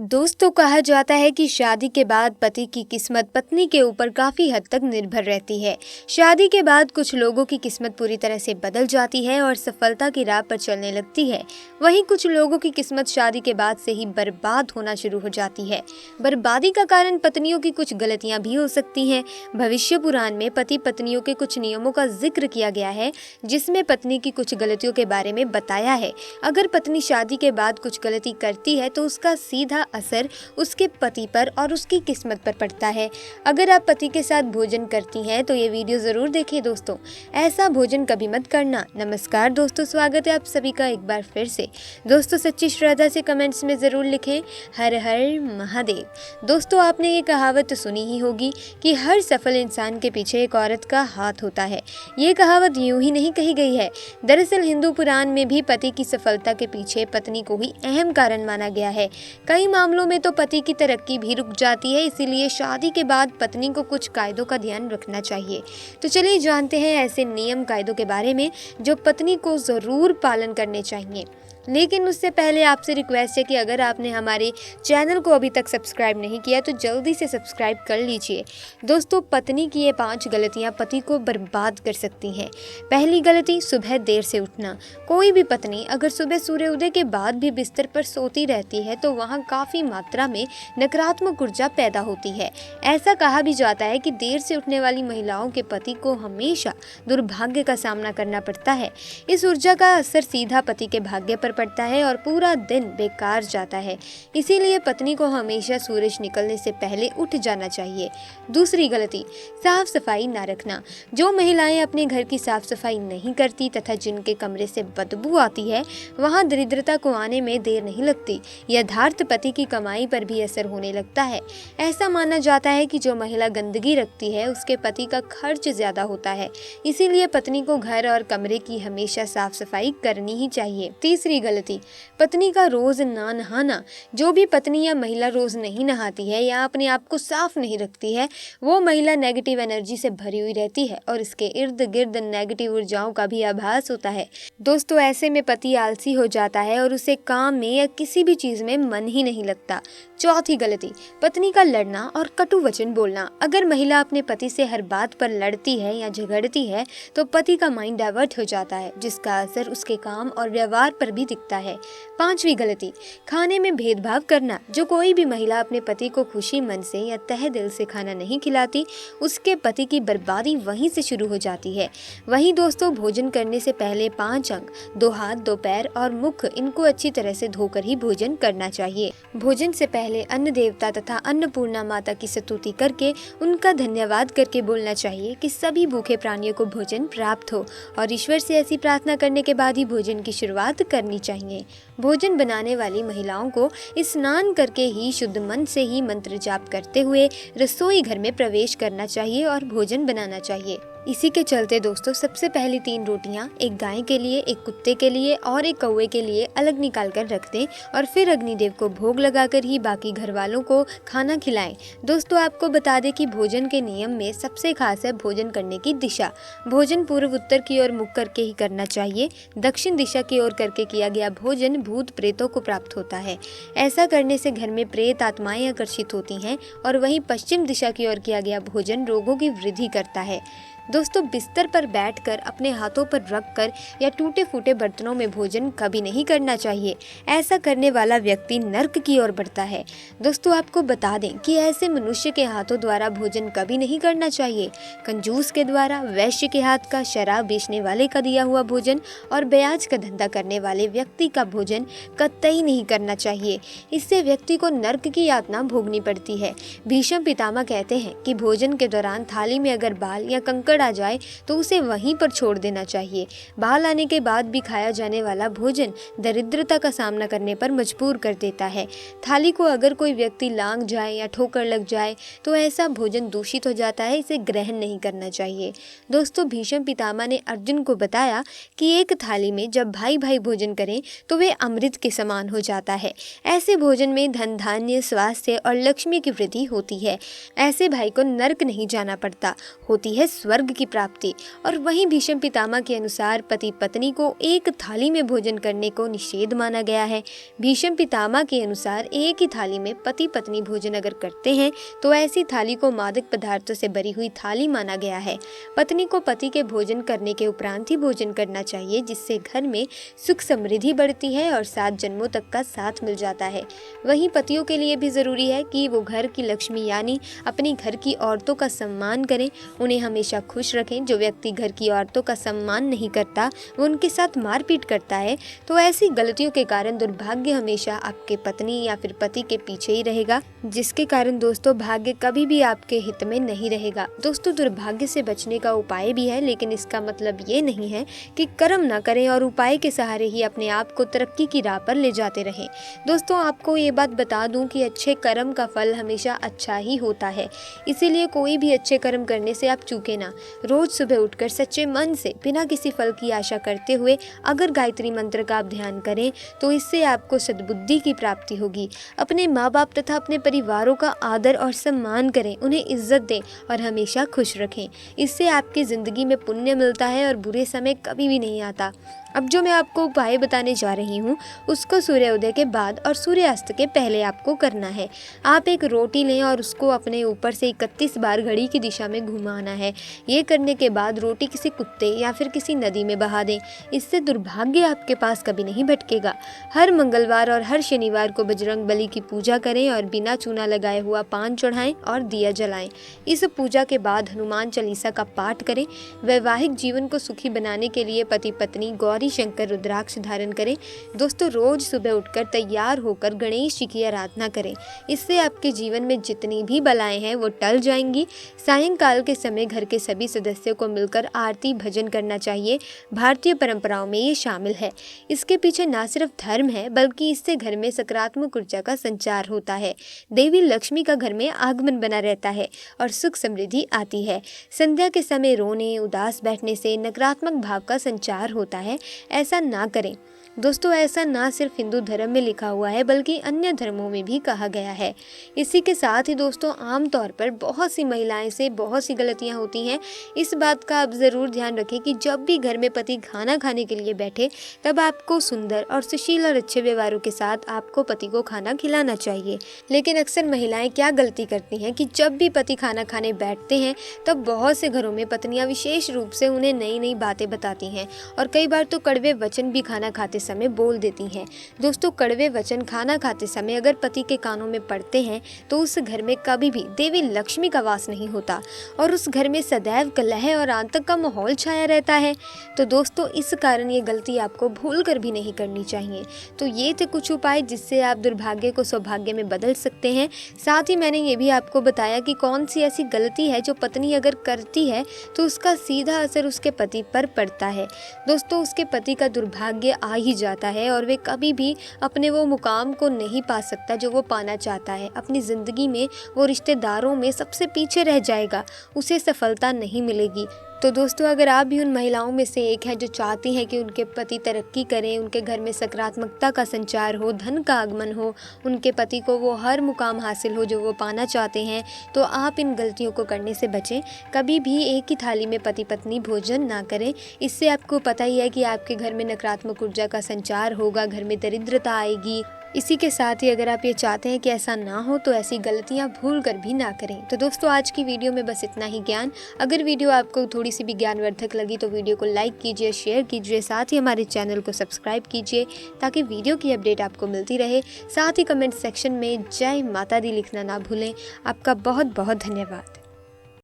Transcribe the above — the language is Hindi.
दोस्तों, कहा जाता है कि शादी के बाद पति की किस्मत पत्नी के ऊपर काफी हद तक निर्भर रहती है। शादी के बाद कुछ लोगों की किस्मत पूरी तरह से बदल जाती है और सफलता की राह पर चलने लगती है। वहीं कुछ लोगों की किस्मत शादी के बाद से ही बर्बाद होना शुरू हो जाती है। बर्बादी का कारण पत्नियों की कुछ गलतियां भी हो सकती हैं। भविष्य पुराण में पति पत्नियों के कुछ नियमों का जिक्र किया गया है, जिसमें पत्नी की कुछ गलतियों के बारे में बताया है। अगर पत्नी शादी के बाद कुछ गलती करती है तो उसका सीधा असर उसके पति पर और उसकी किस्मत पर पड़ता है। अगर आप पति के साथ भोजन करती हैं तो ये वीडियो जरूर देखें दोस्तों। ऐसा भोजन कभी मत करना। नमस्कार दोस्तों, स्वागत है आप सभी का एक बार फिर से। दोस्तों, सच्ची श्रद्धा से कमेंट्स में जरूर लिखें हर हर महादेव। दोस्तों, आपने ये कहावत तो सुनी ही होगी कि हर सफल इंसान के पीछे एक औरत का हाथ होता है। ये कहावत यूं ही नहीं कही गई है। दरअसल हिंदू पुराण में भी पति की सफलता के पीछे पत्नी को ही अहम कारण माना गया है। कई मामलों में तो पति की तरक्की भी रुक जाती है, इसीलिए शादी के बाद पत्नी को कुछ कायदों का ध्यान रखना चाहिए। तो चलिए जानते हैं ऐसे नियम कायदों के बारे में जो पत्नी को ज़रूर पालन करने चाहिए। लेकिन उससे पहले आपसे रिक्वेस्ट है कि अगर आपने हमारे चैनल को अभी तक सब्सक्राइब नहीं किया तो जल्दी से सब्सक्राइब कर लीजिए। दोस्तों, पत्नी की ये 5 गलतियां पति को बर्बाद कर सकती हैं। पहली गलती, सुबह देर से उठना। कोई भी पत्नी अगर सुबह सूर्योदय के बाद भी बिस्तर पर सोती रहती है तो वहाँ काफ़ी मात्रा में नकारात्मक ऊर्जा पैदा होती है। ऐसा कहा भी जाता है कि देर से उठने वाली महिलाओं के पति को हमेशा दुर्भाग्य का सामना करना पड़ता है। इस ऊर्जा का असर सीधा पति के भाग्य पर पड़ता है और पूरा दिन बेकार जाता है। इसीलिए पत्नी को हमेशा सूरज निकलने से पहले उठ जाना चाहिए। दूसरी गलती, साफ सफाई ना रखना। जो महिलाएं अपने घर की साफ सफाई नहीं करती तथा जिनके कमरे से बदबू आती है, वहां दरिद्रता को आने में देर नहीं लगती। यथार्थ पति की कमाई पर भी असर होने लगता है। ऐसा माना जाता है कि जो महिला गंदगी रखती है उसके पति का खर्च ज्यादा होता है। इसीलिए पत्नी को घर और कमरे की हमेशा साफ सफाई करनी ही चाहिए। तीसरी गलती, पत्नी का रोज ना नहाना। जो भी पत्नी या महिला रोज नहीं नहाती है या अपने आप को साफ नहीं रखती है, वो महिला नेगेटिव एनर्जी से भरी हुई रहती है और इसके इर्द गिर्द नेगेटिव ऊर्जाओं का भी आभास होता है। दोस्तों, ऐसे में पति आलसी हो जाता है और उसे काम में या किसी भी चीज में मन ही नहीं लगता। चौथी गलती, पत्नी का लड़ना और कटु वचन बोलना। अगर महिला अपने पति से हर बात पर लड़ती है या झगड़ती है तो पति का माइंड डाइवर्ट हो जाता है, जिसका असर उसके काम और व्यवहार पर भी दिखता है। पांचवी गलती, खाने में भेदभाव करना। जो कोई भी महिला अपने पति को खुशी मन से या तहे दिल से खाना नहीं खिलाती, उसके पति की बर्बादी वहीं से शुरू हो जाती है। वहीं दोस्तों, भोजन करने से पहले 5 अंग, 2 हाथ, 2 पैर और मुख, इनको अच्छी तरह से धोकर ही भोजन करना चाहिए। भोजन से पहले अन्न देवता तथा अन्नपूर्णा माता की स्तुति करके उनका धन्यवाद करके बोलना चाहिए कि सभी भूखे प्राणियों को भोजन प्राप्त हो, और ईश्वर से ऐसी प्रार्थना करने के बाद ही भोजन की शुरुआत करनी चाहिए। भोजन बनाने वाली महिलाओं को स्नान करके ही शुद्ध मन से ही मंत्र जाप करते हुए रसोई घर में प्रवेश करना चाहिए और भोजन बनाना चाहिए। इसी के चलते दोस्तों, सबसे पहली 3 रोटियां एक गाय के लिए, एक कुत्ते के लिए और एक कौवे के लिए अलग निकाल कर रख दें और फिर अग्निदेव को भोग लगाकर ही बाकी घर वालों को खाना खिलाएं। दोस्तों, आपको बता दें कि भोजन के नियम में सबसे खास है भोजन करने की दिशा। भोजन पूर्व उत्तर की ओर मुख करके ही करना चाहिए। दक्षिण दिशा की ओर करके किया गया भोजन भूत प्रेतों को प्राप्त होता है। ऐसा करने से घर में प्रेत आत्माएं आकर्षित होती हैं, और वहीं पश्चिम दिशा की ओर किया गया भोजन रोगों की वृद्धि करता है। दोस्तों, बिस्तर पर बैठकर अपने हाथों पर रखकर या टूटे फूटे बर्तनों में भोजन कभी नहीं करना चाहिए। ऐसा करने वाला व्यक्ति नर्क की ओर बढ़ता है। दोस्तों, आपको बता दें कि ऐसे मनुष्य के हाथों द्वारा भोजन कभी नहीं करना चाहिए। कंजूस के द्वारा, वैश्य के हाथ का, शराब बेचने वाले का दिया हुआ भोजन और ब्याज का धंधा करने वाले व्यक्ति का भोजन कतई नहीं करना चाहिए। इससे व्यक्ति को नर्क की यातना भोगनी पड़ती है। भीष्म पितामह कहते हैं कि भोजन के दौरान थाली में अगर बाल या कंकड़ आ जाए तो उसे वहीं पर छोड़ देना चाहिए। बाल आने के बाद भी खाया जाने वाला भोजन दरिद्रता का सामना करने पर मजबूर कर देता है। थाली को अगर कोई व्यक्ति लांघ जाए या ठोकर लग जाए तो ऐसा भोजन दूषित हो जाता है, इसे ग्रहण नहीं करना चाहिए। दोस्तों, भीष्म पितामह ने अर्जुन को बताया कि एक थाली में जब भाई भाई भोजन करें तो वे अमृत के समान हो जाता है। ऐसे भोजन में धन धान्य, स्वास्थ्य और लक्ष्मी की वृद्धि होती है। ऐसे भाई को नर्क नहीं जाना पड़ता, होती है स्वर्ग स्वर्ग की प्राप्ति। और वहीं भीष्म पितामह के अनुसार पति पत्नी को एक थाली में भोजन करने को निषेध माना गया है। भीष्म पितामह के अनुसार एक ही थाली में पति पत्नी भोजन अगर करते हैं तो ऐसी थाली को मादक पदार्थों से भरी हुई थाली माना गया है। पत्नी को पति के भोजन करने के उपरांत ही भोजन करना चाहिए, जिससे घर में सुख समृद्धि बढ़ती है और 7 जन्मों तक का साथ मिल जाता है। वहीं पतियों के लिए भी जरूरी है कि वो घर की लक्ष्मी यानी अपनी घर की औरतों का सम्मान करें, उन्हें हमेशा खुश रखें। जो व्यक्ति घर की औरतों का सम्मान नहीं करता, वो उनके साथ मारपीट करता है, तो ऐसी गलतियों के कारण दुर्भाग्य हमेशा आपके पत्नी या फिर पति के पीछे ही रहेगा, जिसके कारण दोस्तों भाग्य कभी भी आपके हित में नहीं रहेगा। दोस्तों दुर्भाग्य से बचने का उपाय भी है, लेकिन इसका मतलब ये नहीं है कि कर्म ना करें और उपाय के सहारे ही अपने आप को तरक्की की राह पर ले जाते रहें। दोस्तों आपको ये बात बता दूं कि अच्छे कर्म का फल हमेशा अच्छा ही होता है, इसीलिए कोई भी अच्छे कर्म करने से आप चूके ना। रोज सुबह उठकर सच्चे मन से बिना किसी फल की आशा करते हुए अगर गायत्री मंत्र का आप ध्यान करें तो इससे आपको सद्बुद्धि की प्राप्ति होगी। अपने माँ बाप तथा अपने परिवारों का आदर और सम्मान करें, उन्हें इज्जत दें और हमेशा खुश रखें। इससे आपकी ज़िंदगी में पुण्य मिलता है और बुरे समय कभी भी नहीं आता। अब जो मैं आपको उपाय बताने जा रही हूँ उसको सूर्योदय के बाद और सूर्यास्त के पहले आपको करना है। आप एक रोटी लें और उसको अपने ऊपर से 31 बार घड़ी की दिशा में घुमाना है। ये करने के बाद रोटी किसी कुत्ते या फिर किसी नदी में बहा दें, इससे दुर्भाग्य आपके पास कभी नहीं भटकेगा। हर मंगलवार और हर शनिवार को बजरंग बली की पूजा करें और बिना चूना लगाए हुआ पान चढ़ाएं और दिया जलाएं। इस पूजा के बाद हनुमान चालीसा का पाठ करें। वैवाहिक जीवन को सुखी बनाने के लिए पति पत्नी गौरी शंकर रुद्राक्ष धारण करें। दोस्तों रोज सुबह उठकर तैयार होकर गणेश जी की आराधना करें, इससे आपके जीवन में जितनी भी बलाएं हैं वो टल जाएंगी। सायंकाल के समय घर के सभी सदस्यों को मिलकर आरती भजन करना चाहिए। भारतीय परंपराओं में ये शामिल है। इसके पीछे ना सिर्फ धर्म है बल्कि इससे घर में सकारात्मक ऊर्जा का संचार होता है। देवी लक्ष्मी का घर में आगमन बना रहता है और सुख समृद्धि आती है। संध्या के समय रोने उदास बैठने से नकारात्मक भाव का संचार होता है, ऐसा ना करें। दोस्तों ऐसा ना सिर्फ हिंदू धर्म में लिखा हुआ है बल्कि अन्य धर्मों में भी कहा गया है। इसी के साथ ही दोस्तों आमतौर पर बहुत सी महिलाएं से बहुत सी गलतियां होती हैं। इस बात का आप ज़रूर ध्यान रखें कि जब भी घर में पति खाना खाने के लिए बैठे तब आपको सुंदर और सुशील और अच्छे व्यवहारों के साथ आपको पति को खाना खिलाना चाहिए। लेकिन अक्सर महिलाएं क्या गलती करती हैं कि जब भी पति खाना खाने बैठते हैं तब बहुत से घरों में पत्नियां विशेष रूप से उन्हें नई नई बातें बताती हैं और कई बार तो कड़वे वचन भी खाना खाते समय बोल देती हैं। दोस्तों कड़वे वचन खाना खाते समय अगर पति के कानों में पड़ते हैं तो उस घर में कभी भी देवी लक्ष्मी का वास नहीं होता और उस घर में सदैव कलह और आतंक का माहौल छाया रहता है। तो दोस्तों इस कारण ये गलती आपको भूल कर भी नहीं करनी चाहिए। तो ये थे कुछ उपाय जिससे आप दुर्भाग्य को सौभाग्य में बदल सकते हैं। साथ ही मैंने ये भी आपको बताया कि कौन सी ऐसी गलती है जो पत्नी अगर करती है तो उसका सीधा असर उसके पति पर पड़ता है। दोस्तों उसके पति का दुर्भाग्य आ ही जाता है और वे कभी भी अपने वो मुकाम को नहीं पा सकता जो वो पाना चाहता है। अपनी ज़िंदगी में वो रिश्तेदारों में सबसे पीछे रह जाएगा, उसे सफलता नहीं मिलेगी। तो दोस्तों अगर आप भी उन महिलाओं में से एक हैं जो चाहती हैं कि उनके पति तरक्की करें, उनके घर में सकारात्मकता का संचार हो, धन का आगमन हो, उनके पति को वो हर मुकाम हासिल हो जो वो पाना चाहते हैं, तो आप इन गलतियों को करने से बचें। कभी भी एक ही थाली में पति पत्नी भोजन ना करें। इससे आपको पता ही है कि आपके घर में नकारात्मक ऊर्जा का संचार होगा, घर में दरिद्रता आएगी। इसी के साथ ही अगर आप ये चाहते हैं कि ऐसा ना हो तो ऐसी गलतियां भूल कर भी ना करें। तो दोस्तों आज की वीडियो में बस इतना ही ज्ञान। अगर वीडियो आपको थोड़ी सी भी ज्ञानवर्धक लगी तो वीडियो को लाइक कीजिए, शेयर कीजिए, साथ ही हमारे चैनल को सब्सक्राइब कीजिए ताकि वीडियो की अपडेट आपको मिलती रहे। साथ ही कमेंट सेक्शन में जय माता दी लिखना ना भूलें। आपका बहुत बहुत धन्यवाद।